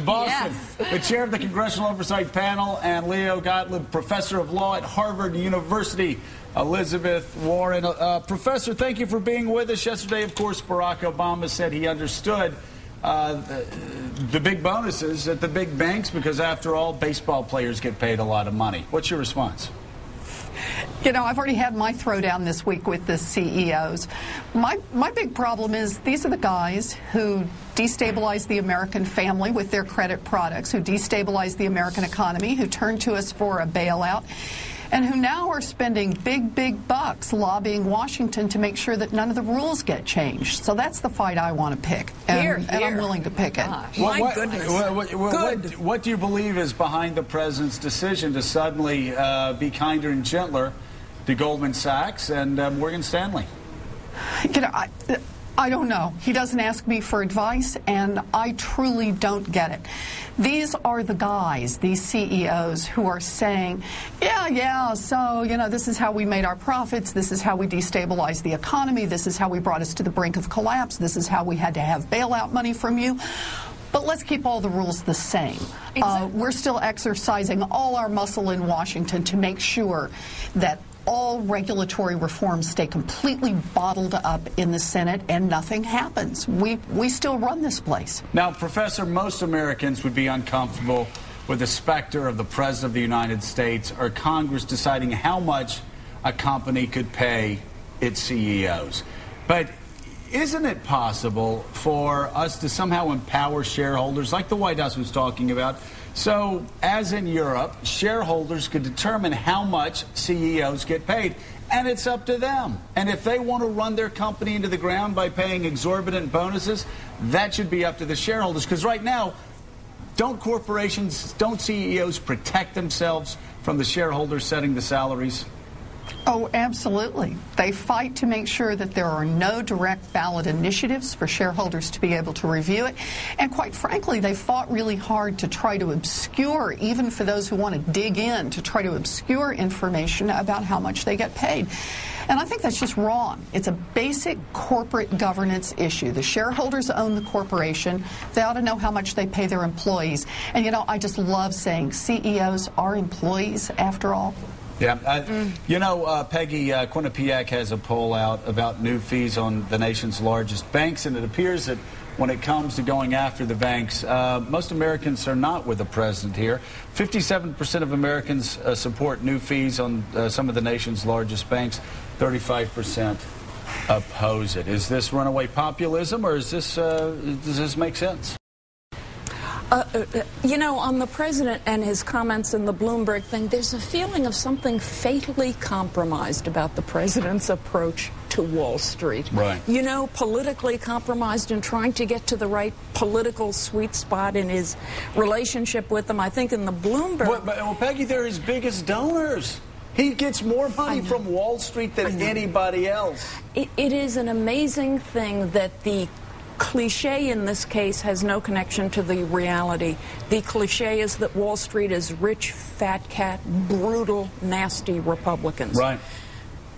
Boston, Yes. the chair of the Congressional Oversight Panel, and Leo Gottlieb, professor of law at Harvard University. Elizabeth Warren. Professor, thank you for being with us. Yesterday, of course, Barack Obama said he understood the big bonuses at the big banks because, after all, baseball players get paid a lot of money. What's your response? You know, I've already had my throwdown this week with the CEOs. My big problem is these are the guys who destabilize the American family with their credit products, who destabilize the American economy, who turn to us for a bailout, and who now are spending big bucks lobbying Washington to make sure that none of the rules get changed. So that's the fight I want to pick, and I'm willing to pick it. My goodness. What do you believe is behind the president's decision to suddenly be kinder and gentler to Goldman Sachs and Morgan Stanley? You know, I don't know. He doesn't ask me for advice, and I truly don't get it. These are the guys, these CEOs, who are saying, yeah, so, you know, this is how we made our profits, this is how we destabilized the economy, this is how we brought us to the brink of collapse, this is how we had to have bailout money from you. But let's keep all the rules the same. We're still exercising all our muscle in Washington to make sure that all regulatory reforms stay completely bottled up in the Senate and nothing happens. We still run this place. Now, Professor, most Americans would be uncomfortable with the specter of the President of the United States or Congress deciding how much a company could pay its CEOs. But isn't it possible for us to somehow empower shareholders, like the White House was talking about, so, as in Europe, shareholders could determine how much CEOs get paid, and it's up to them. And if they want to run their company into the ground by paying exorbitant bonuses, that should be up to the shareholders. Because right now, don't CEOs protect themselves from the shareholders setting the salaries? Oh, absolutely. They fight to make sure that there are no direct ballot initiatives for shareholders to be able to review it. And quite frankly, they fought really hard to try to obscure, even for those who want to dig in, to try to obscure information about how much they get paid. And I think that's just wrong. It's a basic corporate governance issue. The shareholders own the corporation. They ought to know how much they pay their employees. And, you know, I just love saying CEOs are employees, after all. Yeah. You know, Peggy, Quinnipiac has a poll out about new fees on the nation's largest banks, and it appears that when it comes to going after the banks, most Americans are not with the president here. 57% of Americans support new fees on some of the nation's largest banks. 35% oppose it. Is this runaway populism, or is this does this make sense? You know, on the president and his comments in the Bloomberg thing, there's a feeling of something fatally compromised about the president's approach to Wall Street. Right. You know, politically compromised and trying to get to the right political sweet spot in his relationship with them. I think in the Bloomberg... Well, Peggy, they're his biggest donors. He gets more money from Wall Street than anybody else. It is an amazing thing that the cliche in this case has no connection to the reality. The cliche is that Wall Street is rich, fat cat, brutal, nasty Republicans. Right.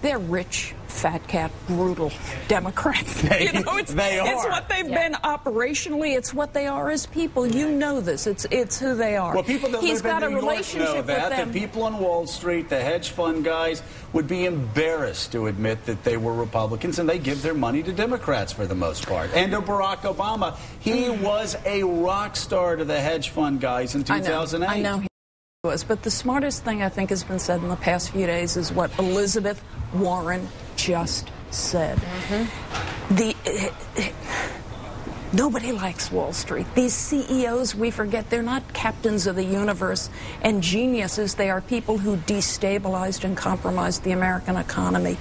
They're rich, fat cat, brutal Democrats. They are. It's what they've been operationally. It's what they are as people. You know this. It's who they are. Well, people that He's live got in New a York relationship know that. with them. The people on Wall Street, the hedge fund guys, would be embarrassed to admit that they were Republicans, and they give their money to Democrats for the most part. And to Barack Obama, he was a rock star to the hedge fund guys in 2008. I know he was. But the smartest thing I think has been said in the past few days is what Elizabeth Warren just said. Nobody likes Wall Street. These CEOs, we forget, they're not captains of the universe and geniuses. They are people who destabilized and compromised the American economy.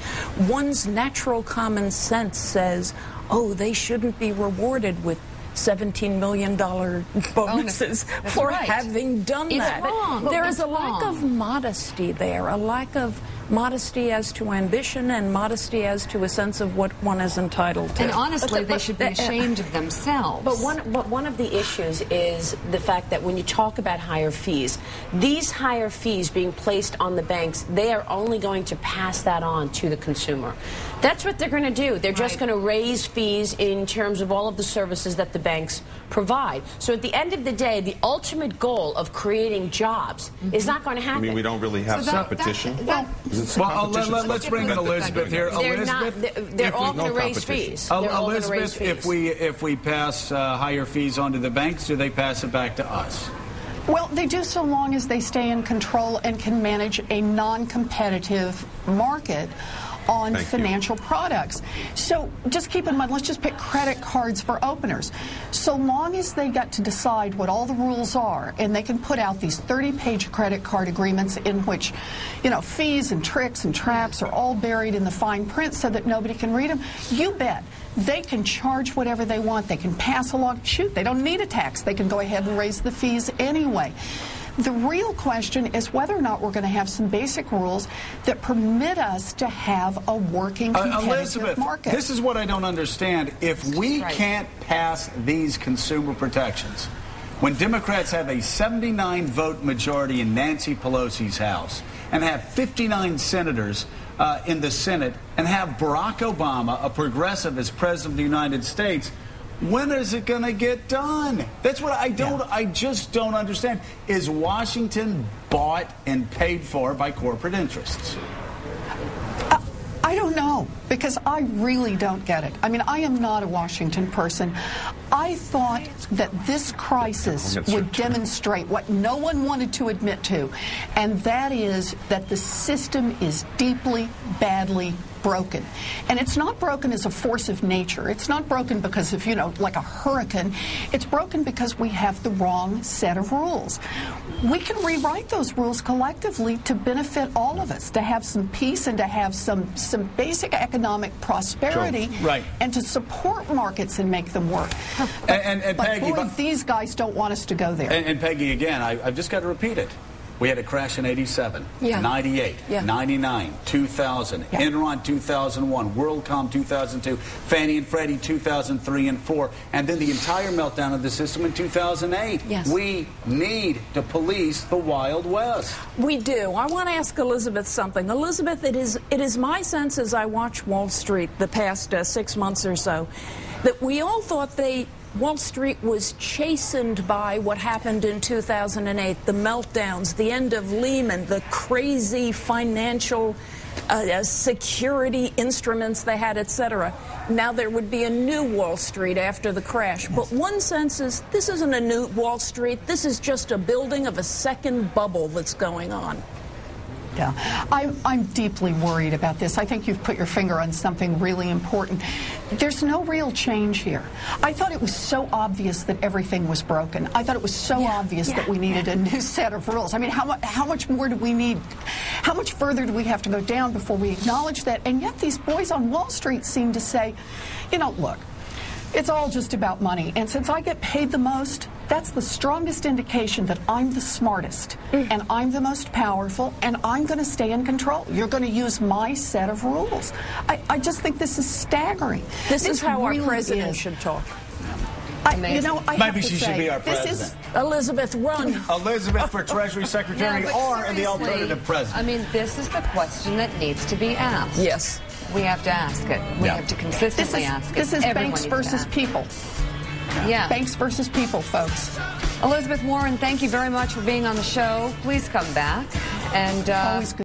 One's natural common sense says, oh, they shouldn't be rewarded with $17 million bonuses for having done that. Wrong. There is a lack of modesty there, a lack of modesty as to ambition and modesty as to a sense of what one is entitled to. And honestly, they should be ashamed of themselves. But one of the issues is the fact that when you talk about higher fees, these higher fees being placed on the banks, they are only going to pass that on to the consumer. That's what they're going to do. They're just going to raise fees in terms of all of the services that the banks provide. So at the end of the day, the ultimate goal of creating jobs is not going to happen. I mean, we don't really have competition. Let's bring in Elizabeth here. They're all going to raise fees. Elizabeth, if we pass higher fees onto the banks, do they pass it back to us? Well, they do so long as they stay in control and can manage a non-competitive market on financial products. So just keep in mind, let's just pick credit cards for openers. So long as they get to decide what all the rules are, and they can put out these 30-page credit card agreements in which, you know, fees and tricks and traps are all buried in the fine print so that nobody can read them, you bet they can charge whatever they want. They can pass along, shoot, they don't need a tax. They can go ahead and raise the fees anyway. The real question is whether or not we're going to have some basic rules that permit us to have a working competitive Elizabeth, market. This is what I don't understand. If we can't pass these consumer protections, when Democrats have a 79-vote majority in Nancy Pelosi's House and have 59 senators in the Senate and have Barack Obama, a progressive, as President of the United States, when is it going to get done? That's what I just don't understand. Is Washington bought and paid for by corporate interests? I don't know, because I really don't get it. I mean, I am not a Washington person. I thought that this crisis would demonstrate what no one wanted to admit to, and that is that the system is deeply, badly broken. And it's not broken as a force of nature. It's not broken because of, you know, like a hurricane. It's broken because we have the wrong set of rules. We can rewrite those rules collectively to benefit all of us, to have some peace and to have some basic economic prosperity, and to support markets and make them work. But Peggy, boy, these guys don't want us to go there. And Peggy, again, I've just got to repeat it. We had a crash in 87, 98, 99, 2000, Enron 2001, WorldCom 2002, Fannie and Freddie 2003 and 4, and then the entire meltdown of the system in 2008. Yes. We need to police the Wild West. We do. I want to ask Elizabeth something. Elizabeth, it is my sense as I watch Wall Street the past 6 months or so that we all thought Wall Street was chastened by what happened in 2008, the meltdowns, the end of Lehman, the crazy financial security instruments they had, etc. Now there would be a new Wall Street after the crash. But one sense is this isn't a new Wall Street. This is just a building of a second bubble that's going on. Yeah, I'm deeply worried about this. I think you've put your finger on something really important. There's no real change here. I thought it was so obvious that everything was broken. I thought it was so obvious that we needed a new set of rules. I mean, how much more do we need? How much further do we have to go down before we acknowledge that? And yet these boys on Wall Street seem to say, you know, look, it's all just about money. And since I get paid the most, that's the strongest indication that I'm the smartest and I'm the most powerful and I'm going to stay in control. You're going to use my set of rules. I just think this is staggering. This is how our president should talk. Maybe she should be our president. Elizabeth, run. Elizabeth for Treasury Secretary or the alternative president. I mean, this is the question that needs to be asked. Yes. We have to ask it. We have to consistently ask it. This is banks versus people. Yeah. Banks versus people, folks. Elizabeth Warren, thank you very much for being on the show. Please come back. And always good.